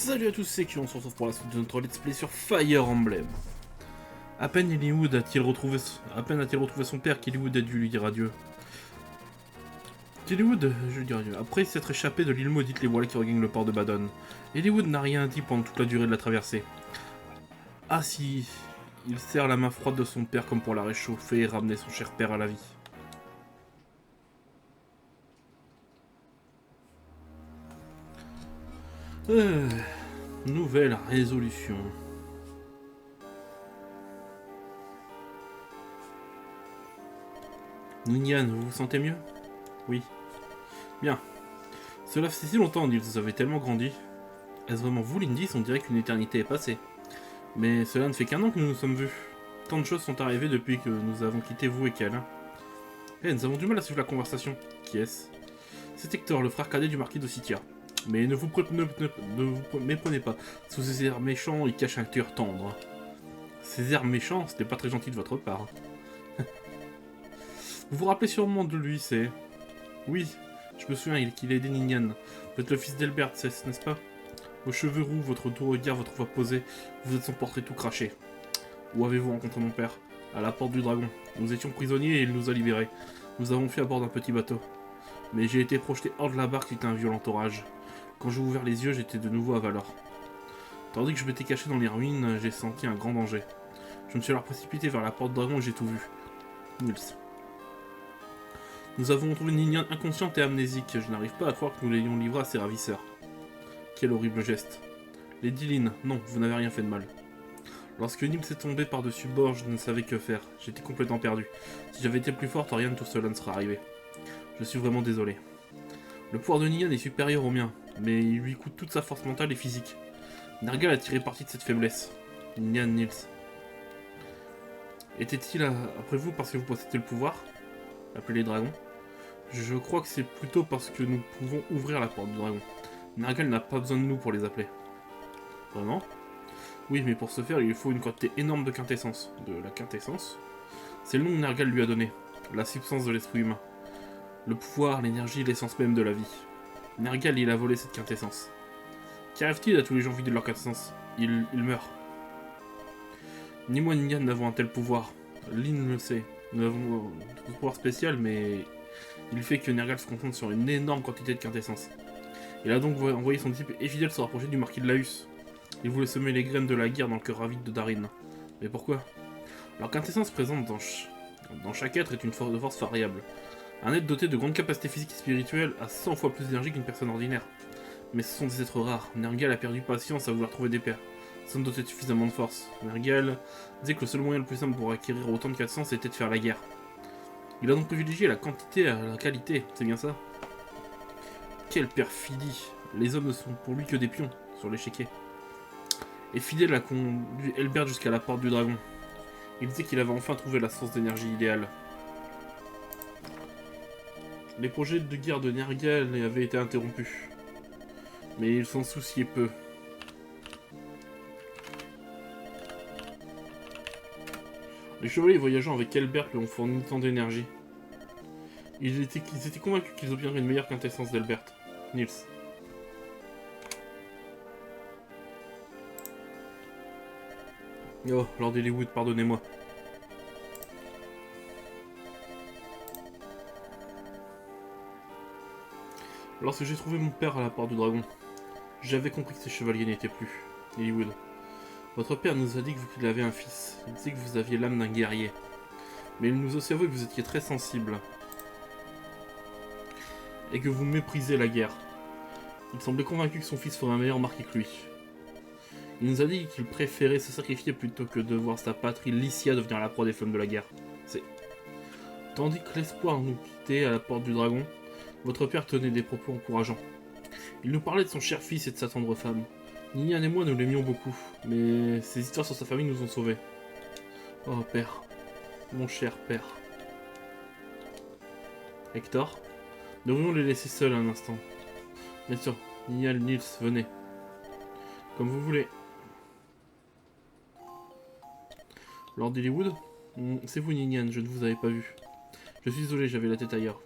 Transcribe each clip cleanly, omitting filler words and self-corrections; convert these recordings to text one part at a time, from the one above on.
Salut à tous, c'est Q, on se retrouve pour la suite de notre let's play sur Fire Emblem. À peine a-t-il retrouvé son père qu'Eliwood a dû lui dire adieu. Je lui dis adieu. Après s'être échappé de l'île maudite, les voilà qui regagnent le port de Badon. Eliwood n'a rien dit pendant toute la durée de la traversée. Ah si, il serre la main froide de son père comme pour la réchauffer et ramener son cher père à la vie. Nouvelle résolution. Ninian, vous vous sentez mieux? Oui. Bien. Cela fait si longtemps, ils avaient tellement grandi. Est-ce vraiment vous, Lindis? On dirait qu'une éternité est passée. Mais cela ne fait qu'un an que nous nous sommes vus. Tant de choses sont arrivées depuis que nous avons quitté vous et Kel. Nous avons du mal à suivre la conversation. Qui est-ce? C'est Hector, le frère cadet du marquis de Sitia. Mais ne vous méprenez pas. Sous ces airs méchants, il cache un cœur tendre. Ces airs méchants, c'était pas très gentil de votre part. Vous vous rappelez sûrement de lui, c'est... Oui, je me souviens qu'il a aidé Ninian. Vous êtes le fils d'Elbert, n'est-ce pas? Vos cheveux roux, votre doux regard, votre voix posée, vous êtes son portrait tout craché. Où avez-vous rencontré mon père? À la porte du dragon. Nous étions prisonniers et il nous a libérés. Nous avons fui à bord d'un petit bateau. Mais j'ai été projeté hors de la barque suite à un violent orage. Quand j'ai ouvert les yeux, j'étais de nouveau à Valor. Tandis que je m'étais caché dans les ruines, j'ai senti un grand danger. Je me suis alors précipité vers la porte du dragon et j'ai tout vu. Nils. Nous avons trouvé Ninian inconsciente et amnésique. Je n'arrive pas à croire que nous l'ayons livré à ses ravisseurs. Quel horrible geste. Lady Lynn, non, vous n'avez rien fait de mal. Lorsque Nils est tombé par-dessus bord, je ne savais que faire. J'étais complètement perdu. Si j'avais été plus forte, rien de tout cela ne serait arrivé. Je suis vraiment désolé. Le pouvoir de Ninian est supérieur au mien, mais il lui coûte toute sa force mentale et physique. Nergal a tiré parti de cette faiblesse. Ninian Nils. Était-il après vous parce que vous possédez le pouvoir? Appelez les dragons. Je crois que c'est plutôt parce que nous pouvons ouvrir la porte du dragon. Nergal n'a pas besoin de nous pour les appeler. Vraiment? Oui, mais pour ce faire, il faut une quantité énorme de quintessence. De la quintessence? C'est le nom que Nergal lui a donné. La substance de l'esprit humain. Le pouvoir, l'énergie, l'essence même de la vie. Nergal, il a volé cette quintessence. Qu'arrive-t-il à tous les gens vidés de leur quintessence? Ils meurent. Ni moi ni Yann n'avons un tel pouvoir. Lynn le sait. Nous avons un pouvoir spécial, mais il fait que Nergal se concentre sur une énorme quantité de quintessence. Il a donc envoyé son type fidèle se rapprocher du marquis de Laus. Il voulait semer les graines de la guerre dans le cœur avide de Darin. Mais pourquoi? Leur quintessence présente dans chaque être est une force de force variable. Un être doté de grandes capacités physiques et spirituelles a 100 fois plus d'énergie qu'une personne ordinaire. Mais ce sont des êtres rares. Nergal a perdu patience à vouloir trouver des pairs. Sans doter suffisamment de force. Nergal disait que le seul moyen le plus simple pour acquérir autant de quintessence était de faire la guerre. Il a donc privilégié la quantité à la qualité, c'est bien ça? Quelle perfidie! Les hommes ne sont pour lui que des pions sur l'échiquier. Et fidèle a conduit Elbert jusqu'à la porte du dragon. Il disait qu'il avait enfin trouvé la source d'énergie idéale. Les projets de guerre de Nergal avaient été interrompus. Mais il s'en souciait peu. Les chevaliers voyageant avec Elbert lui ont fourni tant d'énergie. Ils étaient convaincus qu'ils obtiendraient une meilleure quintessence d'Elbert. Nils. Oh, Lord Eliwood, pardonnez-moi. Lorsque j'ai trouvé mon père à la porte du dragon, j'avais compris que ces chevaliers n'étaient plus. Eliwood. Votre père nous a dit qu'il avait un fils. Il disait que vous aviez l'âme d'un guerrier. Mais il nous a aussi avoué que vous étiez très sensible. Et que vous méprisez la guerre. Il semblait convaincu que son fils ferait un meilleur marquis que lui. Il nous a dit qu'il préférait se sacrifier plutôt que de voir sa patrie Lycia devenir la proie des flammes de la guerre. Tandis que l'espoir nous quittait à la porte du dragon, votre père tenait des propos encourageants. Il nous parlait de son cher fils et de sa tendre femme. Ninian et moi nous l'aimions beaucoup, mais ces histoires sur sa famille nous ont sauvés. Oh père, mon cher père. Hector, devrions les laisser seuls un instant. Bien sûr, Ninian, Nils, venez. Comme vous voulez. Lord Eliwood, c'est vous Ninian, je ne vous avais pas vu. Je suis désolé, j'avais la tête ailleurs.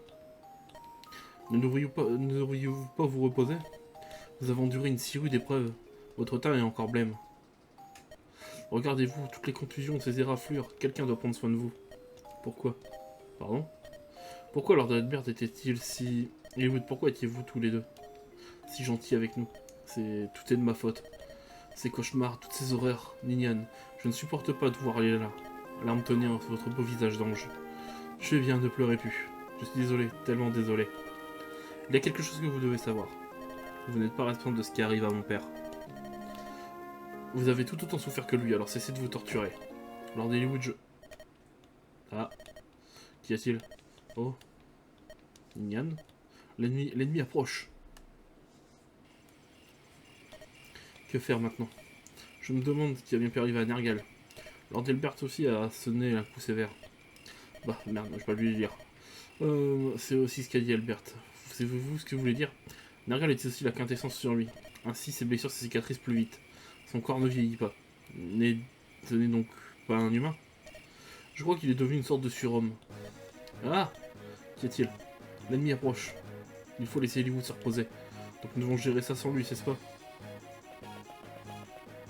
Ne devriez-vous pas vous reposer? Nous avons enduré une si rude épreuve. Votre teint est encore blême. Regardez-vous, toutes les contusions, ces éraflures. Quelqu'un doit prendre soin de vous. Pourquoi? Pardon? Pourquoi Lord Edbert était-il si... Lilywood, pourquoi étiez-vous tous les deux si gentils avec nous? Tout est de ma faute. Ces cauchemars, toutes ces horreurs, Ninian. Je ne supporte pas de voir aller là. Larmes tenir votre beau visage d'ange. Je viens de pleurer plus. Je suis désolé, tellement désolé. Il y a quelque chose que vous devez savoir. Vous n'êtes pas responsable de ce qui arrive à mon père. Vous avez tout autant souffert que lui, alors cessez de vous torturer. Lord Lilywood, je... Ah. Qu'y a-t-il? Oh. Ninian? L'ennemi approche. Que faire maintenant? Je me demande ce qui a bien pu arriver à Nergal. Lord Elbert aussi a sonné un coup sévère. Bah merde, je vais pas lui lire. C'est aussi ce qu'a dit Albert. Savez-vous ce que vous voulez dire? Nergal était aussi la quintessence sur lui. Ainsi ses blessures se cicatrisent plus vite. Son corps ne vieillit pas. Ce n'est donc pas un humain? Je crois qu'il est devenu une sorte de surhomme. Ah! Qu'y a-t-il? L'ennemi approche. Il faut laisser Lilywood se reposer. Donc nous devons gérer ça sans lui, c'est pas?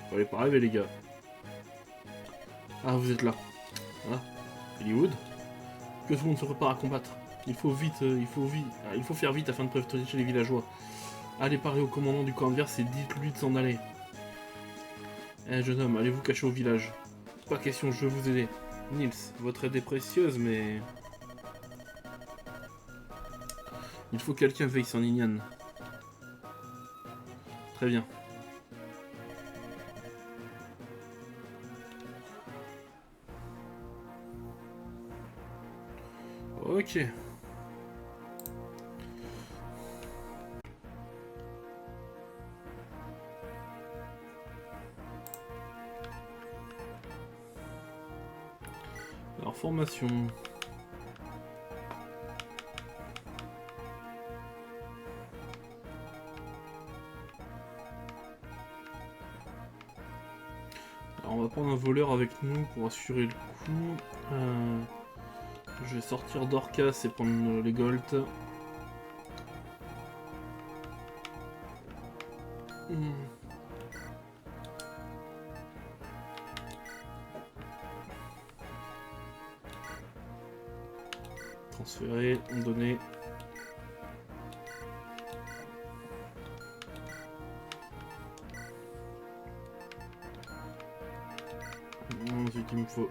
Fallait pas rêver les gars. Ah, vous êtes là. Ah, Lilywood? Que tout le monde se prépare à combattre. Il faut faire vite afin de protéger les villageois. Allez parler au commandant du camp adverse et dites-lui de s'en aller. Eh jeune homme, allez vous cacher au village. Pas question, je veux vous aider. Nils, votre aide est précieuse, mais... Il faut que quelqu'un veille sur Ninian. Très bien. Ok. Alors, formation. Alors, on va prendre un voleur avec nous pour assurer le coup. Je vais sortir d'Orcas et prendre les Gold. Transférer, donner. Ensuite il me faut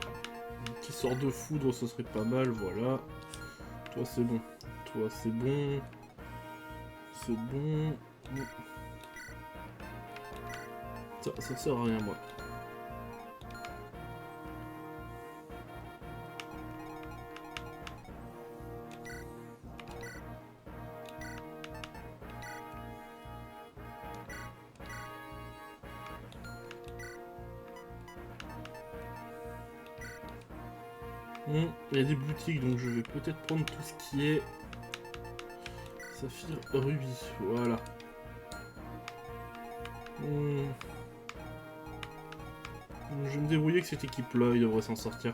un petit sort de foudre, ce serait pas mal, voilà. Toi c'est bon. Toi c'est bon. C'est bon. Ça sert à rien moi. Il y a des boutiques, donc je vais peut-être prendre tout ce qui est saphir rubis, voilà. Je vais me débrouiller avec cette équipe-là, il devrait s'en sortir.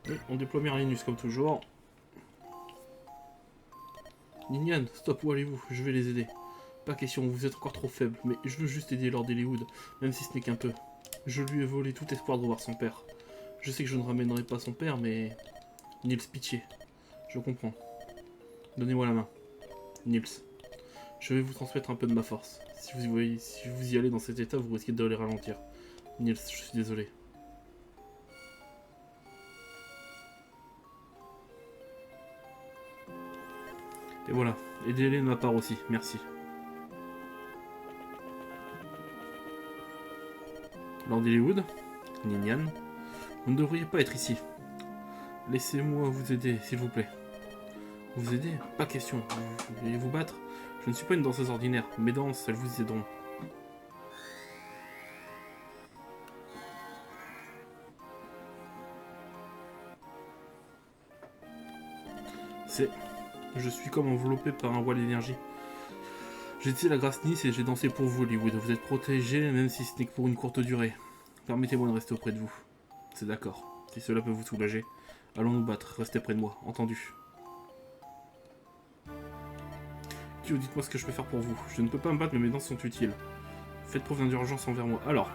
Oui, on déploie Merlinus comme toujours. Ninian, stop, où allez-vous? Je vais les aider. Pas question, vous êtes encore trop faible, mais je veux juste aider Lord Lilywood, même si ce n'est qu'un peu. Je lui ai volé tout espoir de revoir son père. Je sais que je ne ramènerai pas son père, mais... Nils, pitié. Je comprends. Donnez-moi la main. Nils. Je vais vous transmettre un peu de ma force. Si vous y allez dans cet état, vous risquez de les ralentir. Nils, je suis désolé. Et voilà, aidez-les de ma part aussi, merci. Lord Lilywood, Ninian, vous ne devriez pas être ici. Laissez-moi vous aider, s'il vous plaît. Vous aider? Pas question. Vous voulez vous battre? Je ne suis pas une danseuse ordinaire. Mes danses, elles vous aideront. Je suis comme enveloppé par un voile d'énergie. J'ai été la grâce Nice et j'ai dansé pour vous, Lilywood. Vous êtes protégé, même si ce n'est que pour une courte durée. Permettez-moi de rester auprès de vous. C'est d'accord. Si cela peut vous soulager, allons nous battre. Restez près de moi. Entendu. Dites-moi ce que je peux faire pour vous. Je ne peux pas me battre, mais mes dents sont utiles. Faites preuve d'indulgence envers moi. Alors,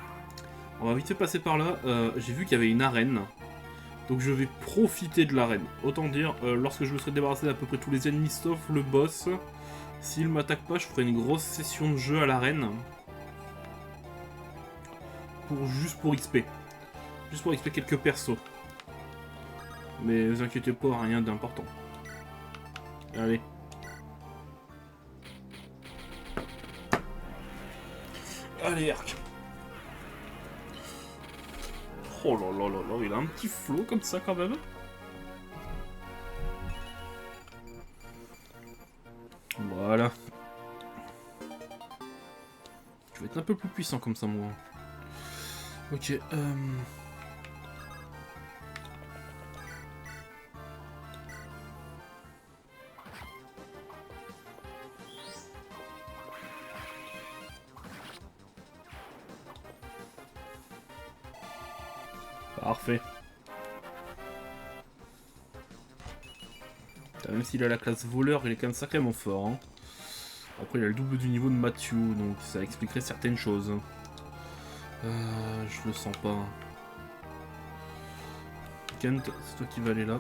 on va vite passer par là. J'ai vu qu'il y avait une arène. Donc je vais profiter de l'arène. Autant dire, lorsque je me serai débarrassé d'à peu près tous les ennemis sauf le boss, s'il m'attaque pas, je ferai une grosse session de jeu à l'arène. Juste pour XP. Juste pour XP quelques persos. Mais vous inquiétez pas, rien d'important. Allez. Allez, Arc. Oh là là là là, il a un petit flow comme ça quand même. Voilà. Je vais être un peu plus puissant comme ça, moi. Ok, Parfait. Même s'il a la classe voleur, il est quand même sacrément fort. Hein. Après, il a le double du niveau de Matthew, donc ça expliquerait certaines choses. Je le sens pas. Kent, c'est toi qui vas aller là.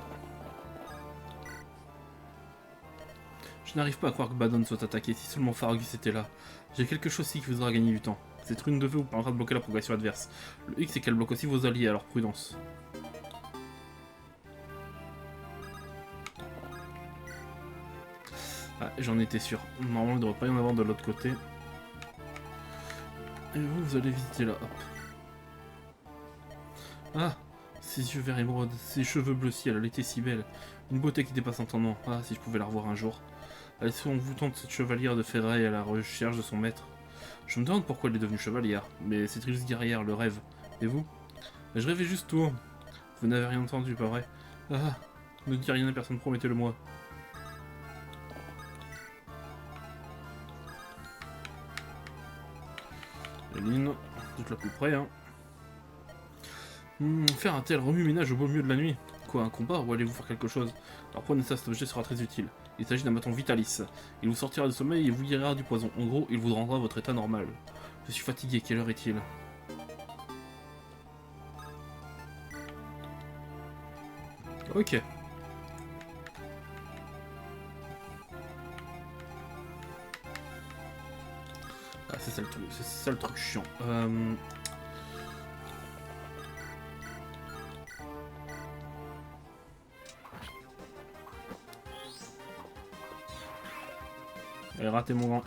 Je n'arrive pas à croire que Badon soit attaqué, si seulement Fargus était là. J'ai quelque chose ici qui vous aura gagné du temps. Cette rune de feu vous permettra de bloquer la progression adverse. Le hic c'est qu'elle bloque aussi vos alliés, alors prudence. Ah, j'en étais sûr. Normalement, il ne devrait pas y en avoir de l'autre côté. Et vous, vous allez visiter là, hop. Ah, ses yeux verts émeraude, ses cheveux bleus ciel, elle était si belle. Une beauté qui dépasse entendement. Ah, si je pouvais la revoir un jour. Elle est envoûtante, cette chevalière de ferraille à la recherche de son maître. Je me demande pourquoi elle est devenue chevalière, mais c'est triste guerrière, le rêve. Et vous? Je rêvais juste tout. Vous n'avez rien entendu, pas vrai? Ah, ne dis rien à personne, promettez-le-moi. Eline, tout là plus près, hein. Faire un tel remue-ménage au beau milieu de la nuit. Quoi, un combat ou allez-vous faire quelque chose? Alors prenez ça, cet objet sera très utile. Il s'agit d'un bâton Vitalis. Il vous sortira du sommeil et vous guérira du poison. En gros, il vous rendra votre état normal. Je suis fatigué, quelle heure est-il? Ok. Ah, c'est ça le truc chiant. Allez, raté mon grand.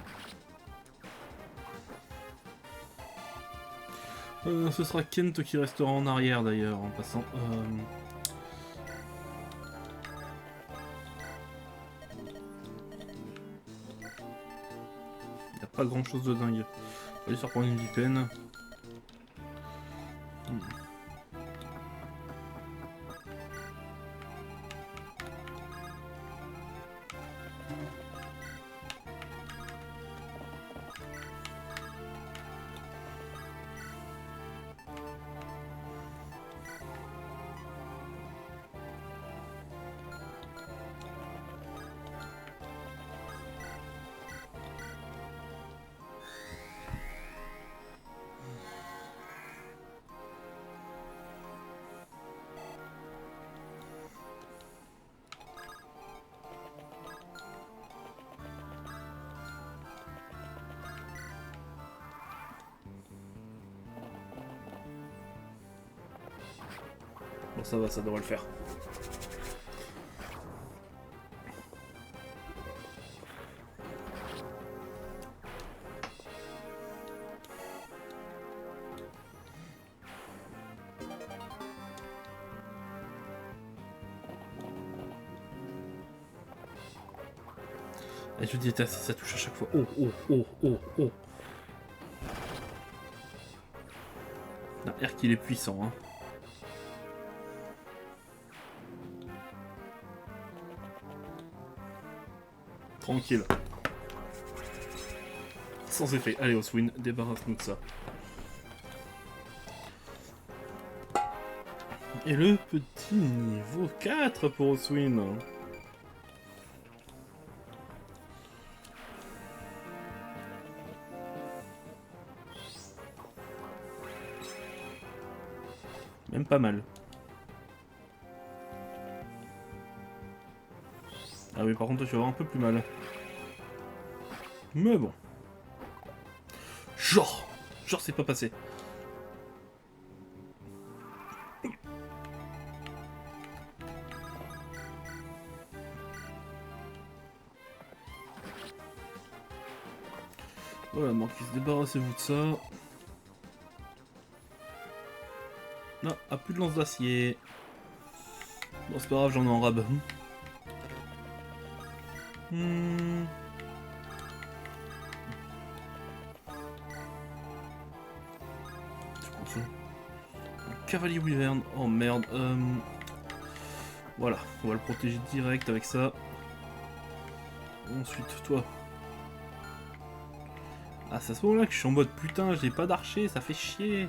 Ce sera Kent qui restera en arrière d'ailleurs, en passant. Y a pas grand chose de dingue. On va aller se reprendre une vipène. Bon, ça va, ça devrait le faire. Et je déteste, ça touche à chaque fois. Oh, oh, oh, oh, oh. Non, R qu'il est puissant, hein. Tranquille. Sans effet. Allez, Oswin, débarrasse-nous de ça. Et le petit niveau 4 pour Oswin. pas mal. Ah oui, par contre, toi, tu vas avoir un peu plus mal. Mais bon. Genre c'est pas passé. Voilà, Marquis, débarrassez-vous de ça. Non, ah, plus de lance d'acier. Bon, c'est pas grave, j'en ai en rab. Hmm. Je pense. Cavalier Wyvern. Oh merde. Voilà, on va le protéger direct avec ça. Ensuite, toi. Ah, c'est à ce moment-là que je suis en mode putain, j'ai pas d'archer, ça fait chier.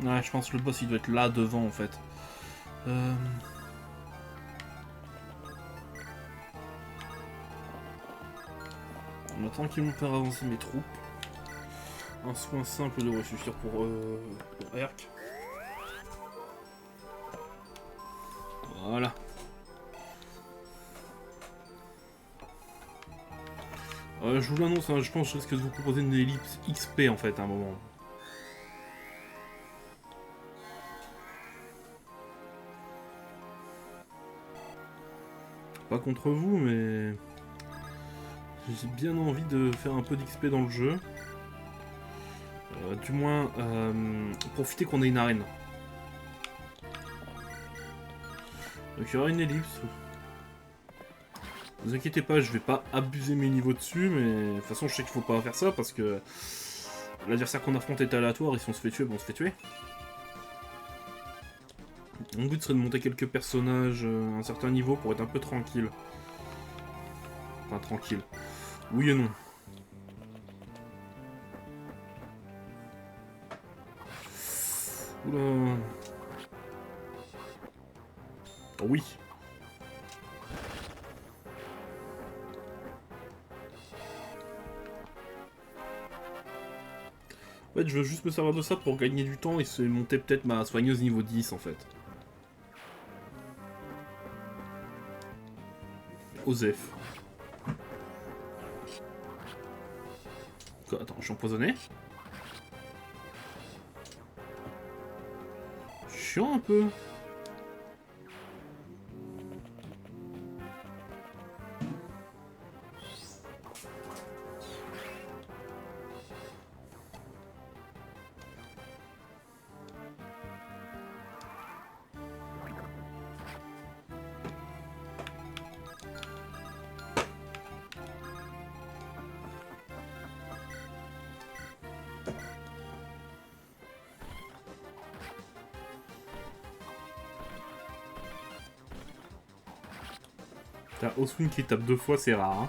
Ouais, je pense que le boss il doit être là devant en fait. On va tranquillement faire avancer mes troupes. Un soin simple devrait suffire pour Herc. Voilà. Je vous l'annonce, hein, je pense que je risque de vous proposer une ellipse XP en fait à un moment. Pas contre vous, mais j'ai bien envie de faire un peu d'XP dans le jeu. Du moins, profiter qu'on ait une arène. Donc il y aura une ellipse. Ne vous inquiétez pas, je vais pas abuser mes niveaux dessus, mais de toute façon je sais qu'il faut pas faire ça parce que l'adversaire qu'on affronte est aléatoire et si on se fait tuer, bon on se fait tuer. Mon but serait de monter quelques personnages à un certain niveau pour être un peu tranquille. Enfin tranquille. Oui et non. Oula. Oh oui. En fait, je veux juste me servir de ça pour gagner du temps et se monter peut-être ma soigneuse niveau 10 en fait. Osef. Quoi, attends, je suis empoisonné. Chiant un peu. T'as Oswin qui tape 2 fois, c'est rare. Hein.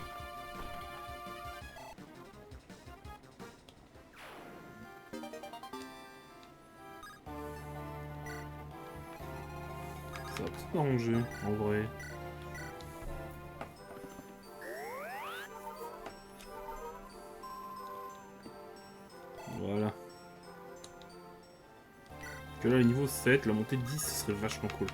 Ça va peut-être m'arranger, en vrai. Voilà. Que là, le niveau 7, la montée de 10, ce serait vachement cool.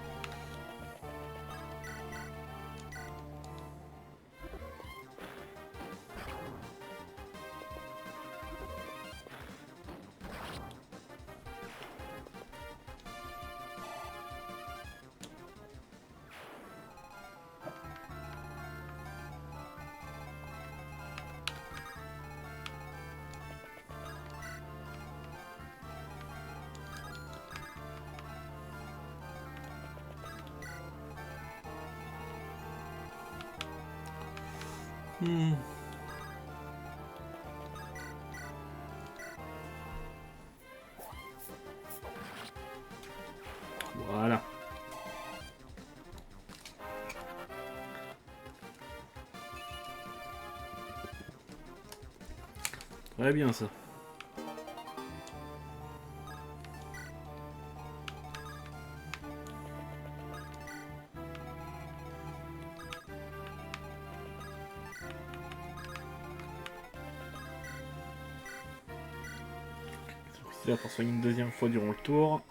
Hmm. Voilà. Très bien ça. Là, pour soigner une deuxième fois durant le tour.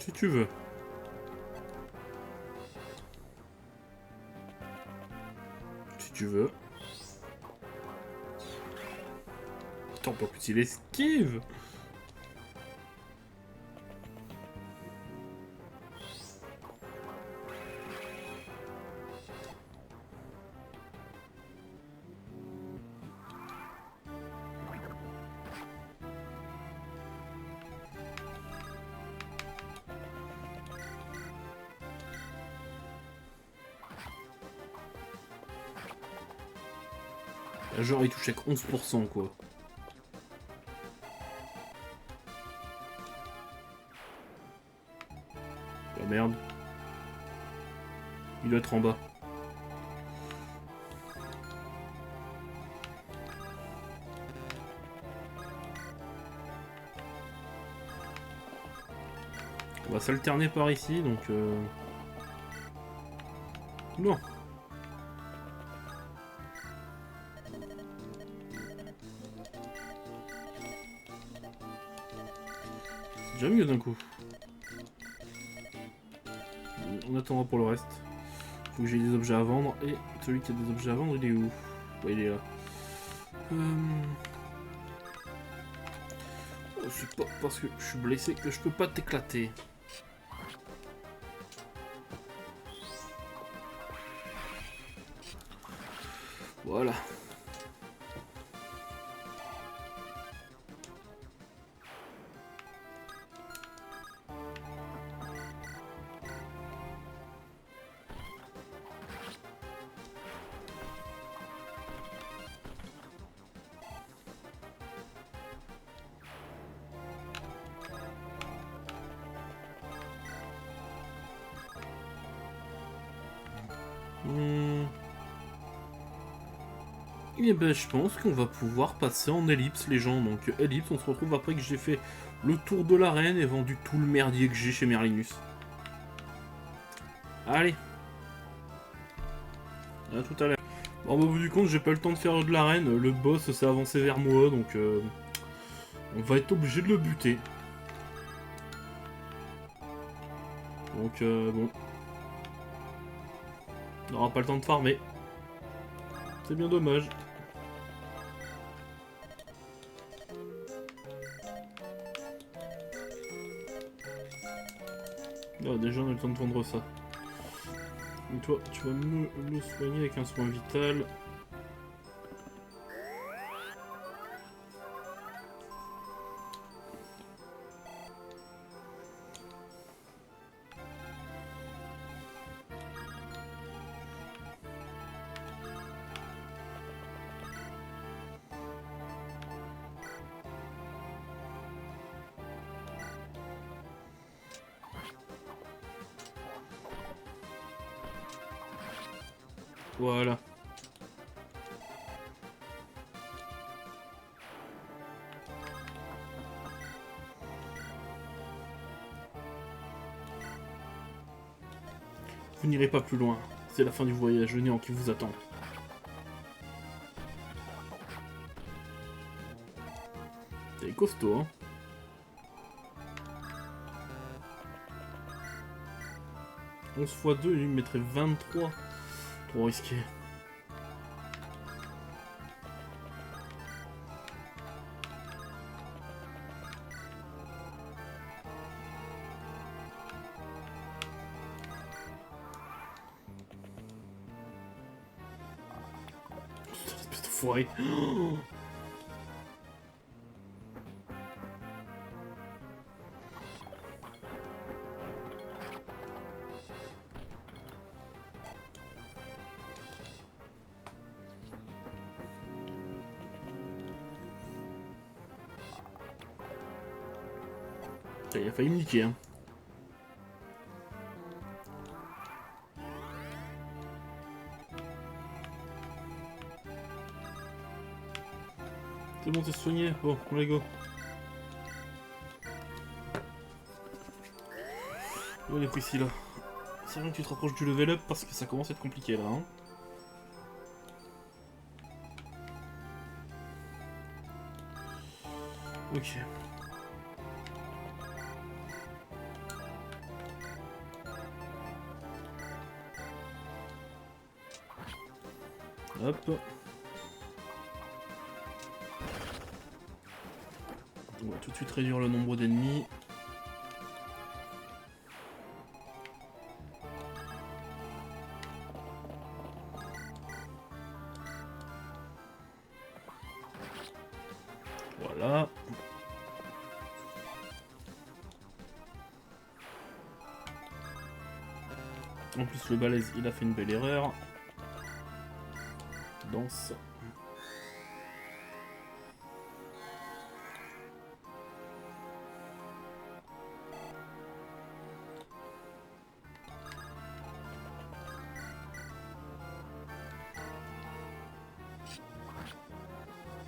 Si tu veux. Si tu veux. Attends, pas qu'il esquive. Genre il touche avec 11% quoi. Oh merde. Il doit être en bas. On va s'alterner par ici donc non. C'est déjà mieux d'un coup. On attendra pour le reste. Faut que j'ai des objets à vendre. Et celui qui a des objets à vendre, il est où? Ouais, il est là. Oh, c'est pas parce que je suis blessé que je peux pas t'éclater. Voilà. Et ben je pense qu'on va pouvoir passer en ellipse les gens. Donc ellipse, on se retrouve après que j'ai fait le tour de l'arène et vendu tout le merdier que j'ai chez Merlinus. Allez. À tout à l'heure. Bon bah, au bout du compte, j'ai pas le temps de faire de l'arène. Le boss s'est avancé vers moi, donc on va être obligé de le buter. Donc bon. On n'aura pas le temps de farmer. C'est bien dommage. Ah, déjà on a le temps de vendre ça. Et toi, tu vas me le soigner avec un soin vital. Voilà. Vous n'irez pas plus loin. C'est la fin du voyage, le néant qui vous attend. C'est costaud, hein. « 11 x 2, il me mettrait 23. Trop risqué. Espèce de foiré. Oh, Il a failli me niquer, hein. C'est bon, t'es soigné. Bon, on les go. Où est les Priscilla? C'est bien que tu te rapproches du level up parce que ça commence à être compliqué là, hein. Ok. Hop. On va tout de suite réduire le nombre d'ennemis. Voilà. En plus le balèze il a fait une belle erreur. Danse.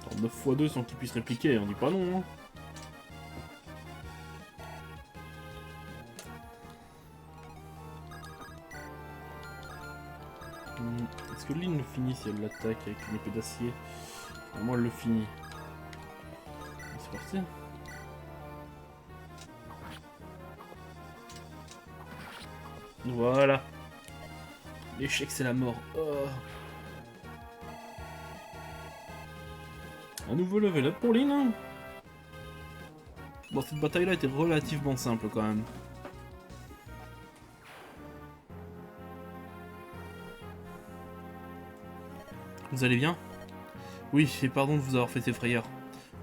Alors 9 x 2 sans qu'il puisse répliquer, on dit pas non, hein. Est-ce que Lynn le finit si elle l'attaque avec une épée d'acier? Moi elle le finit. C'est parti. Voilà. L'échec c'est la mort. Oh. Un nouveau level up pour Lynn, hein. Bon, cette bataille là était relativement simple quand même. Vous allez bien? Oui, et pardon de vous avoir fait ces frayeurs.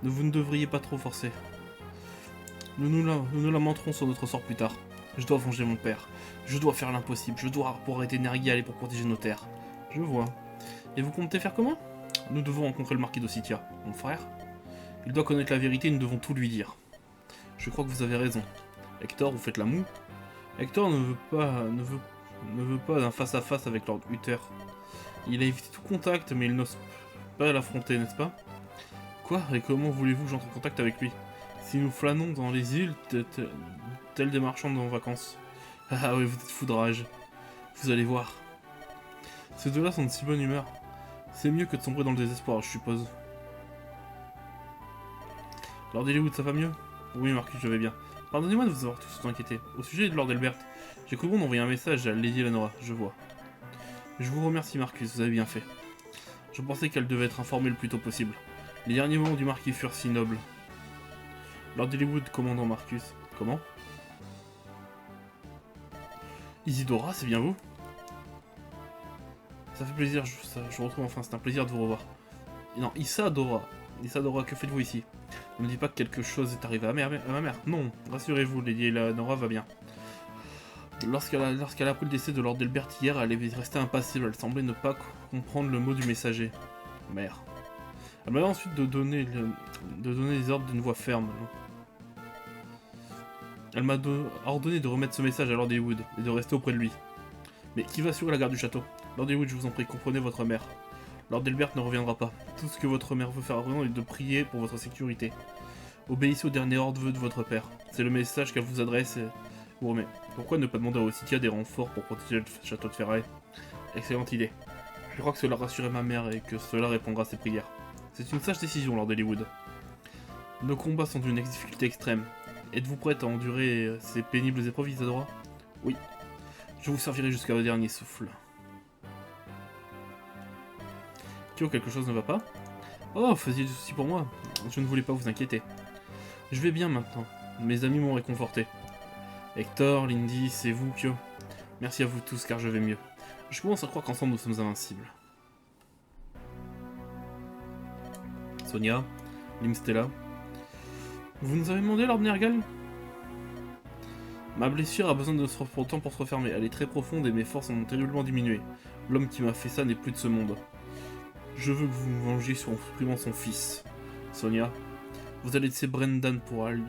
Vous ne devriez pas trop forcer. Nous nous lamenterons sur notre sort plus tard. Je dois venger mon père. Je dois faire l'impossible. Je dois arrêter Nergal et pour protéger nos terres. Je vois. Et vous comptez faire comment? Nous devons rencontrer le marquis d'Ossitia, mon frère. Il doit connaître la vérité et nous devons tout lui dire. Je crois que vous avez raison. Hector, vous faites la moue? Hector ne veut pas d'un face-à-face avec Lord Uther. Il a évité tout contact, mais il n'ose pas l'affronter, n'est-ce pas? Quoi? Et comment voulez-vous que j'entre en contact avec lui? Si nous flânons dans les îles, tels des marchands en vacances. Ah oui, vous êtes foudrage. Vous allez voir. Ces deux-là sont de si bonne humeur. C'est mieux que de sombrer dans le désespoir, je suppose. Lord Eliwood, ça va mieux? Oui, Marcus, je vais bien. Pardonnez-moi de vous avoir tous inquiété. Au sujet de Lord Elbert, j'ai cru bon d'envoyer un message à Lady Eleanora, je vois. Je vous remercie, Marcus, vous avez bien fait. Je pensais qu'elle devait être informée le plus tôt possible. Les derniers mots du marquis furent si nobles. Lord Eliwood, commandant Marcus. Comment? Isidora, c'est bien vous? Ça fait plaisir, je vous retrouve enfin, c'est un plaisir de vous revoir. Non, Isadora. Isadora, que faites-vous ici? Ne me dites pas que quelque chose est arrivé à ma mère. Non, rassurez-vous, Lady Eleanora va bien. Lorsqu'elle a appris le décès de Lord Elbert hier, elle est restée impassible, elle semblait ne pas comprendre le mot du messager. Mère. Elle m'a ensuite de donner les ordres d'une voix ferme. Elle m'a ordonné de remettre ce message à Lord Eliwood et de rester auprès de lui. Mais qui va assurer la garde du château? Lord Eliwood, je vous en prie, comprenez votre mère. Lord Elbert ne reviendra pas. Tout ce que votre mère veut faire à présent est de prier pour votre sécurité. Obéissez au dernier ordre de votre père. C'est le message qu'elle vous adresse et vous remet. Pourquoi ne pas demander à Ossitia des renforts pour protéger le château de Ferraille? Excellente idée. Je crois que cela rassurait ma mère et que cela répondra à ses prières. C'est une sage décision, Lord Eliwood. Nos combats sont d'une difficulté extrême. Êtes-vous prête à endurer ces pénibles épreuves, Isadora? Oui. Je vous servirai jusqu'à le dernier souffle. Quelque chose ne va pas? Oh, faisiez du souci pour moi. Je ne voulais pas vous inquiéter. Je vais bien maintenant. Mes amis m'ont réconforté. Hector, Lindy, c'est vous, Kyo. Merci à vous tous car je vais mieux. Je commence à croire qu'ensemble nous sommes invincibles. Sonia, Limstella. Vous nous avez demandé, Lord Nergal? Ma blessure a besoin de temps pour se refermer. Elle est très profonde et mes forces ont terriblement diminué. L'homme qui m'a fait ça n'est plus de ce monde. Je veux que vous vous vengiez sur supprimant son fils. Sonia, vous allez laisser Brendan pour Ali.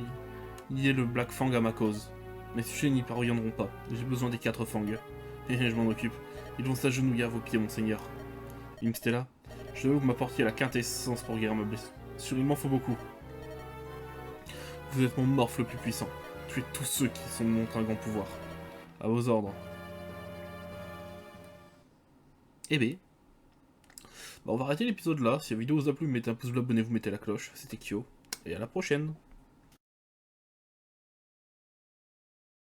lier le Black Fang à ma cause. Mes sujets n'y parviendront pas. J'ai besoin des 4 Fangs. Et je m'en occupe. Ils vont s'agenouiller à vos pieds, monseigneur. Imstella, je veux que vous m'apportiez la quintessence pour guérir ma blessure. Il m'en faut beaucoup. Vous êtes mon morph le plus puissant. Tuez tous ceux qui sont montrent un grand pouvoir. À vos ordres. Eh ben. Bah, on va arrêter l'épisode là. Si la vidéo vous a plu, mettez un pouce bleu, abonnez-vous, mettez la cloche. C'était Kyo. Et à la prochaine.